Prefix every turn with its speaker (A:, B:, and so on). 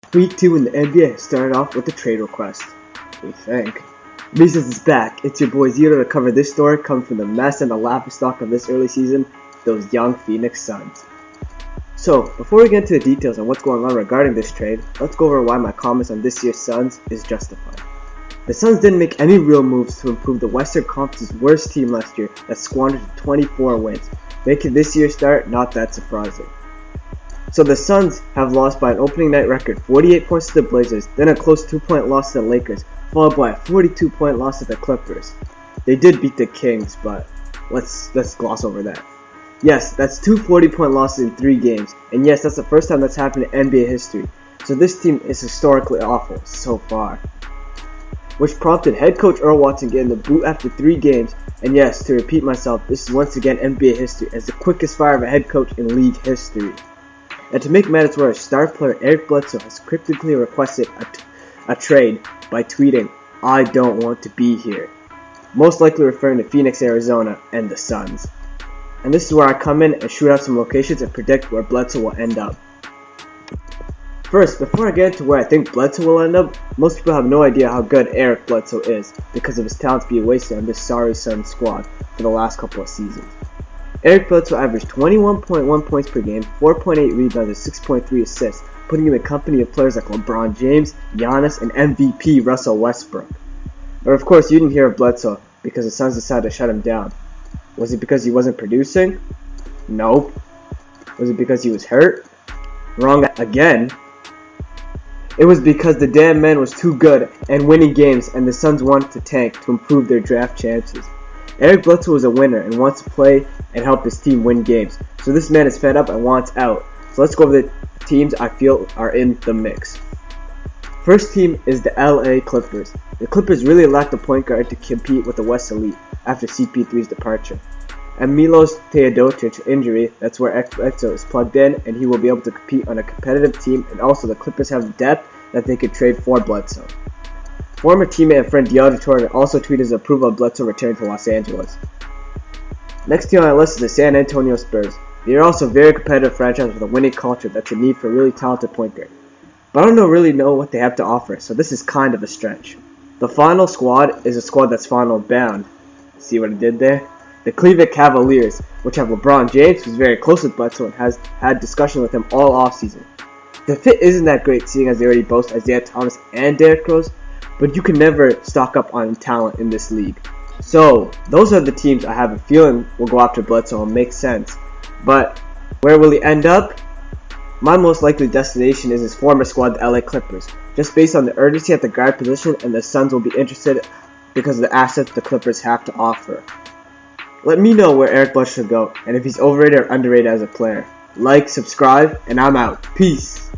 A: Week 2 in the NBA started off with a trade request. We think. Reasons is back. It's your boy Zero to cover this story coming from the mess and the laughingstock of this early season, those young Phoenix Suns. So, before we get into the details on what's going on regarding this trade, let's go over why my comments on this year's Suns is justified. The Suns didn't make any real moves to improve the Western Conference's worst team last year that squandered 24 wins, making this year's start not that surprising. So the Suns have lost by an opening night record 48 points to the Blazers, then a close 2-point loss to the Lakers, followed by a 42-point loss to the Clippers. They did beat the Kings, but let's gloss over that. Yes, that's two 40-point losses in 3 games, and yes, that's the first time that's happened in NBA history. So this team is historically awful so far. Which prompted head coach Earl Watson getting the boot after 3 games, and yes, to repeat myself, this is once again NBA history as the quickest fire of a head coach in league history. And to make matters worse, star player Eric Bledsoe has cryptically requested a trade by tweeting, "I don't want to be here," most likely referring to Phoenix, Arizona, and the Suns. And this is where I come in and shoot out some locations and predict where Bledsoe will end up. First, before I get into where I think Bledsoe will end up, most people have no idea how good Eric Bledsoe is because of his talents being wasted on this sorry Suns squad for the last couple of seasons. Eric Bledsoe averaged 21.1 points per game, 4.8 rebounds, and 6.3 assists, putting him in company of players like LeBron James, Giannis, and MVP Russell Westbrook. But of course, you didn't hear of Bledsoe because the Suns decided to shut him down. Was it because he wasn't producing? Nope. Was it because he was hurt? Wrong again. It was because the damn man was too good and winning games, and the Suns wanted to tank to improve their draft chances. Eric Bledsoe is a winner and wants to play and help his team win games, so this man is fed up and wants out. So let's go over the teams I feel are in the mix. First team is the LA Clippers. The Clippers really lacked a point guard to compete with the West Elite after CP3's departure. And Milos Teodosic's injury, that's where Eric Bledsoe is plugged in, and he will be able to compete on a competitive team, and also the Clippers have depth that they could trade for Bledsoe. Former teammate and friend DeAndre Jordan also tweeted his approval of Bledsoe returning to Los Angeles. Next team on our list is the San Antonio Spurs. They are also a very competitive franchise with a winning culture that you need for a really talented point guard. But I don't really know what they have to offer, so this is kind of a stretch. The final squad is a squad that's final bound. See what I did there? The Cleveland Cavaliers, which have LeBron James, who's very close with Bledsoe and has had discussion with him all offseason. The fit isn't that great, seeing as they already boast Isaiah Thomas and Derrick Rose, but you can never stock up on talent in this league. So, those are the teams I have a feeling will go after Bledsoe and make sense. But, where will he end up? My most likely destination is his former squad, the LA Clippers, just based on the urgency at the guard position, and the Suns will be interested because of the assets the Clippers have to offer. Let me know where Eric Bledsoe should go, and if he's overrated or underrated as a player. Like, subscribe, and I'm out. Peace!